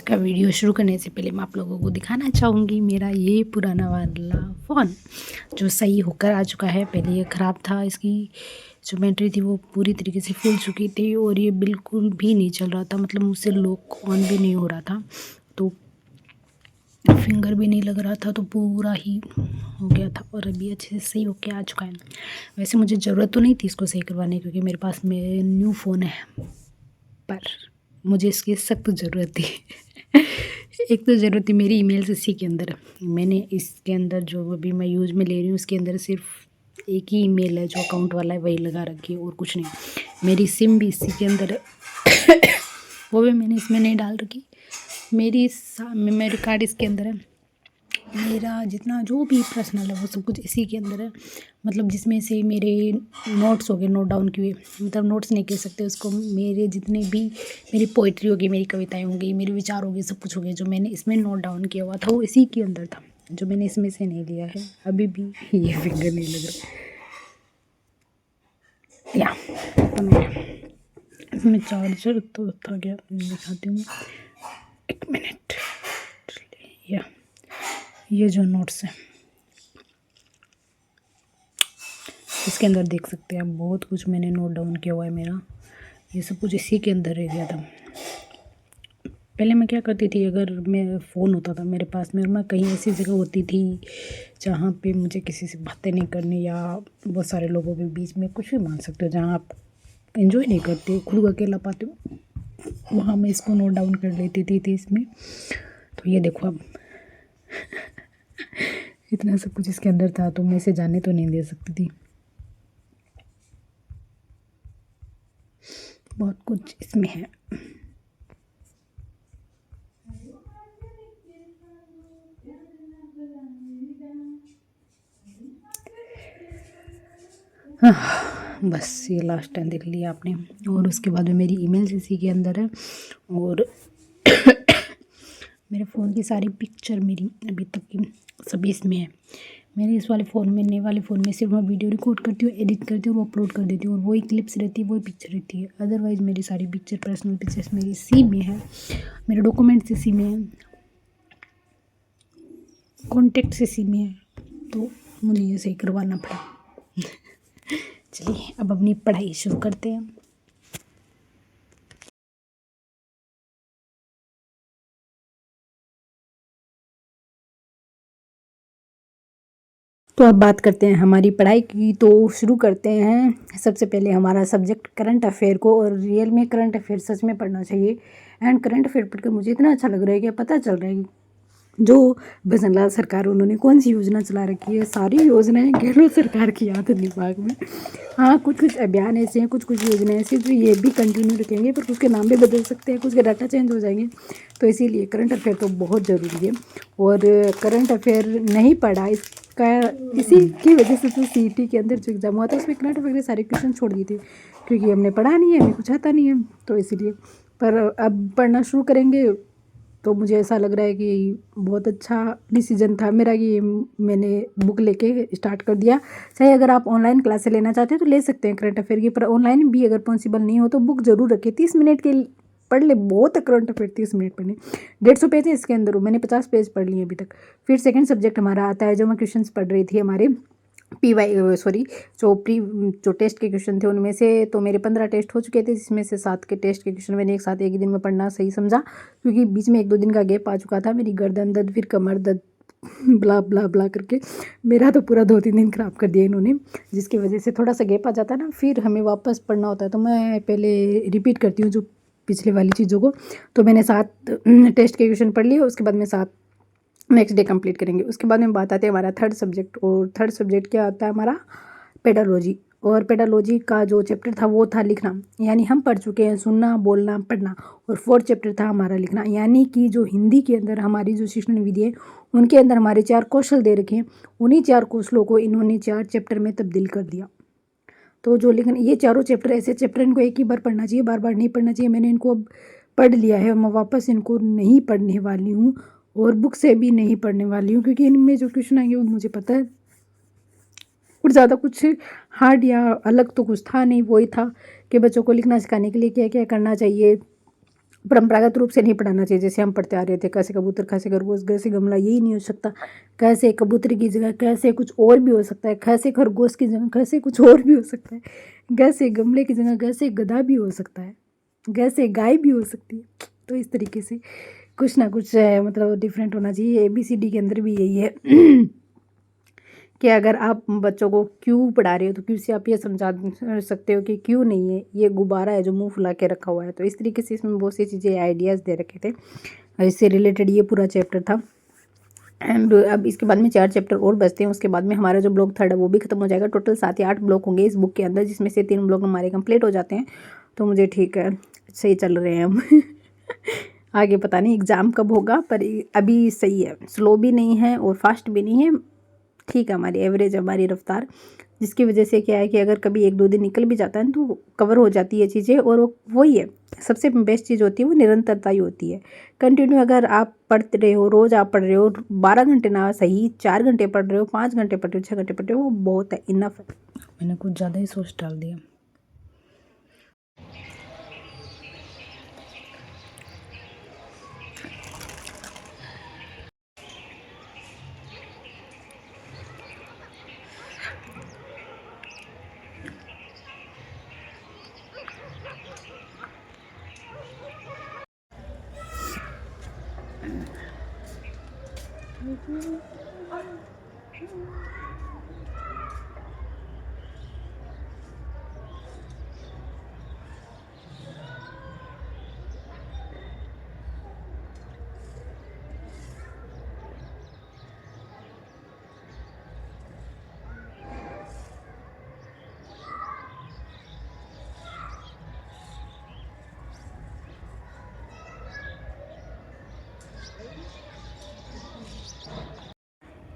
का वीडियो शुरू करने से पहले मैं आप लोगों को दिखाना चाहूँगी मेरा ये पुराना वाला फ़ोन जो सही होकर आ चुका है। पहले ये ख़राब था, इसकी जो बैटरी थी वो पूरी तरीके से फूल चुकी थी और ये बिल्कुल भी नहीं चल रहा था, मतलब मुझसे लॉक ऑन भी नहीं हो रहा था, तो फिंगर भी नहीं लग रहा था, तो पूरा ही हो गया था और अभी अच्छे से सही होके आ चुका है। वैसे मुझे ज़रूरत तो नहीं थी इसको सही करवाने क्योंकि मेरे पास मेरे न्यू फ़ोन है, पर मुझे इसकी सख्त ज़रूरत थी। एक तो ज़रूरत थी मेरी ईमेल्स इसी के अंदर है। मैंने इसके अंदर जो अभी मैं यूज़ में ले रही हूँ उसके अंदर सिर्फ एक ही ईमेल है जो अकाउंट वाला है, वही लगा रखी है और कुछ नहीं। मेरी सिम भी इसी के अंदर है। वो भी मैंने इसमें नहीं डाल रखी। मेरी मेमोरी कार्ड इसके अंदर है। मेरा जितना जो भी पर्सनल है वो सब कुछ इसी के अंदर है, मतलब जिसमें से मेरे नोट्स हो गए, नोट डाउन किए, मतलब नोट्स नहीं कह सकते उसको, मेरे जितने भी मेरी पोइट्री होगी, मेरी कविताएं होंगी, मेरे विचार होंगे, सब कुछ हो गया जो मैंने इसमें नोट डाउन किया हुआ था वो इसी के अंदर था, जो मैंने इसमें से नहीं लिया है। अभी भी ये फिंगर नहीं लग रहा या तो मैं इसमें चार्जर तो था क्या दिखाती हूँ, एक मिनट। या ये जो नोट्स हैं इसके अंदर देख सकते हैं आप, बहुत कुछ मैंने नोट डाउन किया हुआ है मेरा, ये सब कुछ इसी के अंदर रह गया था। पहले मैं क्या करती थी, अगर मैं फ़ोन होता था मेरे पास में और मैं कहीं ऐसी जगह होती थी जहाँ पे मुझे किसी से बातें नहीं करनी या बहुत सारे लोगों के बीच में, कुछ भी मान सकते हो, जहाँ आप एंजॉय नहीं करते, खुद को अकेला पाते हो, वहाँ मैं इसको नोट डाउन कर लेती थी इसमें। तो ये देखो अब इतना सब कुछ इसके अंदर था, तो मैं इसे जाने तो नहीं दे सकती थी। बहुत कुछ इसमें है। हाँ, बस ये लास्ट टाइम देख लिया आपने। और उसके बाद में मेरी ईमेल्स इसी के अंदर है और मेरे फ़ोन की सारी पिक्चर मेरी अभी तक की सभी इसमें है। मेरे इस वाले फ़ोन में, नए वाले फ़ोन में सिर्फ मैं वीडियो रिकॉर्ड करती हूँ, एडिट करती हूँ और अपलोड कर देती हूँ और वही क्लिप्स रहती है, वही पिक्चर रहती है। अदरवाइज़ मेरी सारी पिक्चर, पर्सनल पिक्चर्स मेरी इसी में है, मेरे डॉक्यूमेंट्स इसी में है, कॉन्टेक्ट्स इसी में है, तो मुझे ये सही करवाना पड़ा। चलिए अब अपनी पढ़ाई शुरू करते हैं। तो अब बात करते हैं हमारी पढ़ाई की, तो शुरू करते हैं। सबसे पहले हमारा सब्जेक्ट करंट अफेयर को, और रियल में करंट अफेयर सच में पढ़ना चाहिए। एंड करंट अफेयर पढ़ कर मुझे इतना अच्छा लग रहा है कि पता चल रहा है जो भजन लाल सरकार उन्होंने कौन सी योजना चला रखी है। सारी योजनाएं गहलोत सरकार की याद है दिमाग में। हाँ, कुछ कुछ अभियान ऐसे हैं, कुछ कुछ योजनाएं ऐसी जो ये भी कंटिन्यू रखेंगे, पर कुछ के नाम भी बदल सकते हैं, कुछ के डाटा चेंज हो जाएंगे, तो इसीलिए करंट अफेयर तो बहुत ज़रूरी है। और करंट अफेयर नहीं पढ़ा इसका, इसी की वजह से तो CET के अंदर जो एग्ज़ाम हुआ था उसमें करंट अफेयर के सारे क्वेश्चन छोड़ दिए थे, क्योंकि हमने पढ़ा नहीं है, हमें कुछ आता नहीं है, तो इसीलिए। पर अब पढ़ना शुरू करेंगे तो मुझे ऐसा लग रहा है कि बहुत अच्छा डिसीजन था मेरा कि मैंने बुक लेके स्टार्ट कर दिया। चाहे अगर आप ऑनलाइन क्लासें लेना चाहते हैं तो ले सकते हैं करंट अफेयर की, पर ऑनलाइन भी अगर पॉसिबल नहीं हो तो बुक ज़रूर रखें। 30 मिनट के पढ़ ले, बहुत है करंट अफेयर 30 मिनट पढ़ने। 150 पेज है इसके अंदर, मैंने 50 पेज पढ़ लिए अभी तक। फिर सेकंड सब्जेक्ट हमारा आता है, जो मैं क्वेश्चंस पढ़ रही थी हमारे जो टेस्ट के क्वेश्चन थे उनमें से, तो मेरे 15 टेस्ट हो चुके थे, जिसमें से 7 के टेस्ट के क्वेश्चन मैंने एक साथ एक ही दिन में पढ़ना सही समझा, क्योंकि बीच में 1-2 दिन का गैप आ चुका था। मेरी गर्दन दर्द, फिर कमर दर्द, ब्ला ब्ला ब्ला करके मेरा तो पूरा 2-3 दिन ख़राब कर दिया इन्होंने, जिसकी वजह से थोड़ा सा गैप आ जाता है ना, फिर हमें वापस पढ़ना होता है। तो मैं पहले रिपीट करती हूँ जो पिछले वाली चीज़ों को। तो मैंने 7 टेस्ट के क्वेश्चन पढ़ लिए, उसके बाद में 7 नेक्स्ट डे कंप्लीट करेंगे। उसके बाद में बात आती है हमारा थर्ड सब्जेक्ट, और थर्ड सब्जेक्ट क्या आता है हमारा, पेडालॉजी। और पेडालॉजी का जो चैप्टर था वो था लिखना, यानी हम पढ़ चुके हैं सुनना, बोलना, पढ़ना। और फोर्थ चैप्टर था हमारा लिखना, यानी कि जो हिंदी के अंदर हमारी जो शिक्षण विधि है उनके अंदर हमारे 4 कौशल दे रखे हैं, उन्हीं 4 कौशलों को इन्होंने 4 चैप्टर में तब्दील कर दिया। तो जो लिखना, ये चारों चैप्टर ऐसे चैप्टर, इनको एक ही बार पढ़ना चाहिए, बार बार नहीं पढ़ना चाहिए। मैंने इनको अब पढ़ लिया है, मैं वापस इनको नहीं पढ़ने वाली हूँ और बुक से भी नहीं पढ़ने वाली हूँ, क्योंकि इनमें जो क्वेश्चन आएंगे वो मुझे पता है, और ज़्यादा कुछ हार्ड या अलग तो कुछ था नहीं। वही था कि बच्चों को लिखना सिखाने के लिए क्या क्या करना चाहिए, परंपरागत रूप से नहीं पढ़ाना चाहिए, जैसे हम पढ़ते आ रहे थे कैसे कबूतर कैसे खरगोश कैसे गमला, यही नहीं हो सकता। कैसे कबूतर की जगह कैसे कुछ और भी हो सकता है, कैसे खरगोश की जगह कैसे कुछ और भी हो सकता है, कैसे गमले की जगह कैसे गधा भी हो सकता है, कैसे गाय भी हो सकती है। तो इस तरीके से कुछ ना कुछ मतलब डिफरेंट होना चाहिए। ABCD के अंदर भी यही है कि अगर आप बच्चों को क्यों पढ़ा रहे हो तो क्यों से आप ये समझा सकते हो कि क्यों नहीं है, ये गुब्बारा है जो मुंह फुला के रखा हुआ है। तो इस तरीके से इसमें बहुत सी चीज़ें आइडियाज़ दे रखे थे और इससे रिलेटेड ये पूरा चैप्टर था। एंड अब इसके बाद में 4 चैप्टर और बचते हैं, उसके बाद में हमारा जो ब्लॉक थर्ड है वो भी खत्म हो जाएगा। टोटल 7 या 8 ब्लॉक होंगे इस बुक के अंदर, जिसमें से 3 ब्लॉक हमारे कंप्लीट हो जाते हैं। तो मुझे ठीक है, सही चल रहे हैं हम आगे पता नहीं एग्ज़ाम कब होगा, पर अभी सही है, स्लो भी नहीं है और फास्ट भी नहीं है, ठीक है हमारी एवरेज हमारी रफ्तार। जिसकी वजह से क्या है कि अगर कभी 1-2 दिन निकल भी जाता है ना तो कवर हो जाती है चीज़ें। और वो वही है सबसे बेस्ट चीज़ होती है, वो निरंतरता ही होती है। कंटिन्यू अगर आप पढ़ते रहे हो, रोज़ आप पढ़ रहे हो 12 घंटे ना सही, 4 घंटे पढ़ रहे हो, 5 घंटे पढ़ रहे हो, 6 घंटे पढ़ रहे हो, वो बहुत है, इनफ है। मैंने कुछ ज़्यादा ही सोच डाल दिया।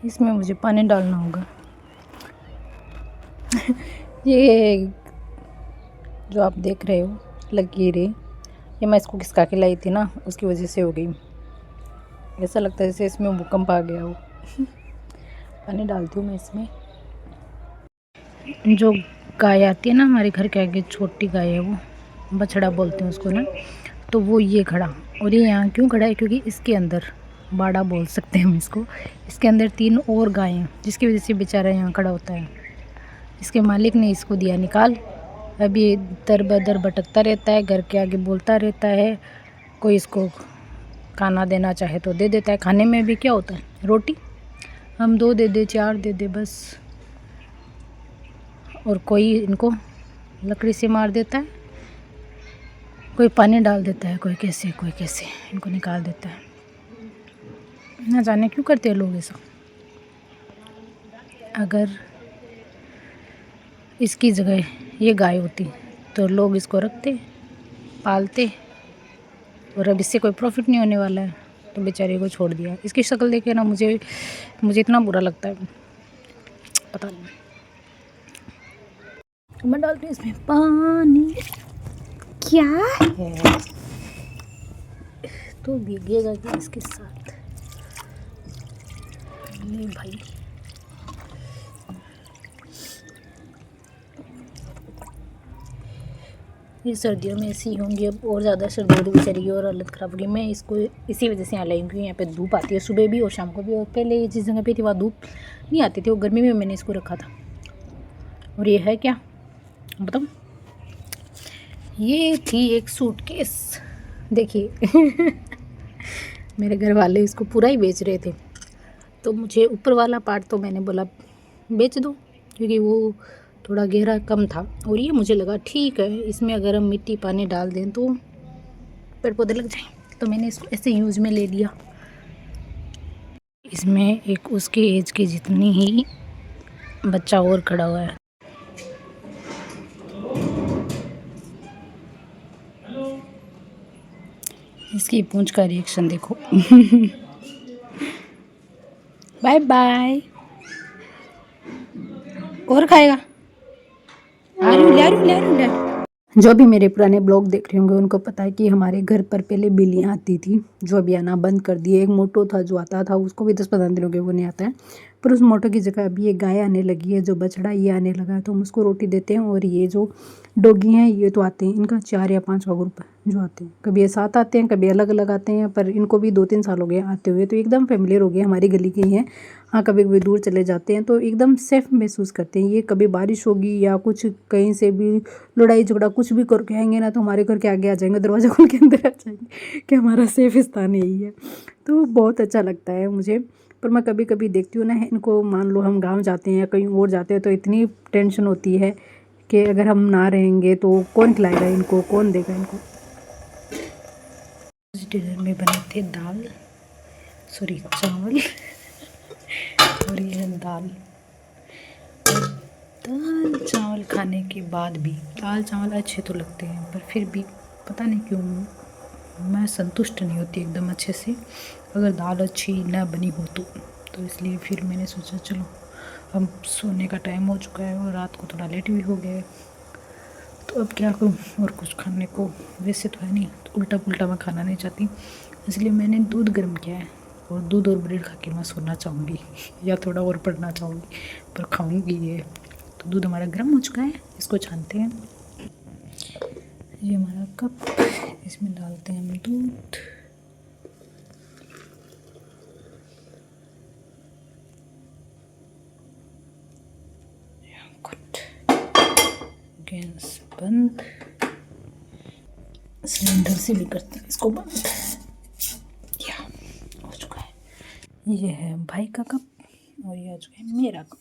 इसमें मुझे पानी डालना होगा ये जो आप देख रहे हो लकीरें, ये मैं इसको खिसका के लाई थी ना, उसकी वजह से हो गई। ऐसा लगता है जैसे इसमें भूकंप आ गया हो पानी डालती हूँ मैं इसमें। जो गाय आती है ना हमारे घर के आगे, छोटी गाय है, वो बछड़ा बोलते हैं उसको ना, तो वो ये खड़ा, और ये यहाँ क्यों खड़ा है क्योंकि इसके अंदर बाड़ा बोल सकते हैं हम इसको, इसके अंदर 3 और गायें हैं, जिसकी वजह से बेचारा यहाँ खड़ा होता है। इसके मालिक ने इसको दिया निकाल, अभी दर बदर भटकता रहता है, घर के आगे बोलता रहता है, कोई इसको खाना देना चाहे तो दे देता है। खाने में भी क्या होता है, रोटी, हम 2 दे दे 4 दे दे बस, और कोई इनको लकड़ी से मार देता है, कोई पानी डाल देता है, कोई कैसे इनको निकाल देता है। ना जाने क्यों करते हैं लोग ऐसा। अगर इसकी जगह ये गाय होती तो लोग इसको रखते पालते, और अब इससे कोई प्रॉफिट नहीं होने वाला है तो बेचारे को छोड़ दिया। इसकी शक्ल देखे ना मुझे इतना बुरा लगता है, पता नहीं। मैं डालती हूँ इसमें पानी, क्या है तो भीगेगा कि इसके साथ, नहीं भाई। ये सर्दियों में ऐसी होंगी, अब और ज़्यादा सर्दी होगी बेचारी की और हालत ख़राब होगी। मैं इसको इसी वजह से यहाँ लाई, क्योंकि यहाँ पे धूप आती है सुबह भी और शाम को भी, और पहले ये जिस जगह पे थी वहाँ धूप नहीं आती थी, और गर्मी में मैंने इसको रखा था। और ये है क्या बताऊँ, ये थी एक सूटकेस, देखिए मेरे घर वाले इसको पूरा ही बेच रहे थे, तो मुझे ऊपर वाला पार्ट तो मैंने बोला बेच दो, क्योंकि वो थोड़ा गहरा कम था, और ये मुझे लगा ठीक है इसमें अगर हम मिट्टी पानी डाल दें तो पेड़ पौधे लग जाएं, तो मैंने इसको ऐसे यूज़ में ले लिया। इसमें एक उसके एज की जितनी ही बच्चा और खड़ा हुआ है। इसकी पूंछ का रिएक्शन देखो बाय बाय, और खाएगा, जो भी मेरे पुराने ब्लॉग देख रहे होंगे उनको पता है कि हमारे घर पर पहले बिल्लियाँ आती थी, जो अभी आना बंद कर दिए। एक मोटो था जो आता था, उसको भी 10-15 दिन हो गए वो नहीं आता है, पर उस मोटर की जगह अभी ये गाय आने लगी है, जो बछड़ा ये आने लगा है, तो हम उसको रोटी देते हैं। और ये जो डॉगी हैं ये तो आते हैं, इनका 4 या 5वां ग्रुप है जो आते हैं। कभी ये साथ आते हैं, कभी अलग अलग आते हैं, पर इनको भी 2-3 साल हो गए आते हुए, तो एकदम फेमिलियर हो गए, हमारी गली के ही हैं। हाँ, कभी कभी दूर चले जाते हैं तो एकदम सेफ महसूस करते हैं। ये कभी बारिश होगी या कुछ कहीं से भी लड़ाई झगड़ा कुछ भी करके आएंगे ना, तो हमारे घर के आगे आ जाएंगे, दरवाज़ा खोल के अंदर आ जाएंगे कि हमारा सेफ स्थान यही है। तो बहुत अच्छा लगता है मुझे। पर मैं कभी कभी देखती हूँ ना इनको, मान लो हम गाँव जाते हैं या कहीं और जाते हैं, तो इतनी टेंशन होती है कि अगर हम ना रहेंगे तो कौन खिलाएगा इनको, कौन देगा इनको। डिनर में बने थे दाल, सॉरी चावल, और ये है दाल। दाल चावल खाने के बाद भी, दाल चावल अच्छे तो लगते हैं, पर फिर भी पता नहीं क्यों मैं संतुष्ट नहीं होती एकदम अच्छे से, अगर दाल अच्छी ना बनी हो तो इसलिए फिर मैंने सोचा चलो अब सोने का टाइम हो चुका है और रात को थोड़ा लेट भी हो गया है, तो अब क्या करूँ, और कुछ खाने को वैसे तो है नहीं, तो उल्टा पुल्टा मैं खाना नहीं चाहती, इसलिए मैंने दूध गर्म किया है और दूध और ब्रेड खा के मैं सोना चाहूँगी या थोड़ा और पढ़ना चाहूँगी, पर खाऊँगी ये। तो दूध हमारा गर्म हो चुका है, इसको छानते हैं। ये हमारा कप, इसमें डालते हैं हम दूध। गैस बंद, सिलेंडर से भी करते हैं इसको बंद। या हो चुका है। ये है भाई का कप और ये आ चुका है मेरा कप।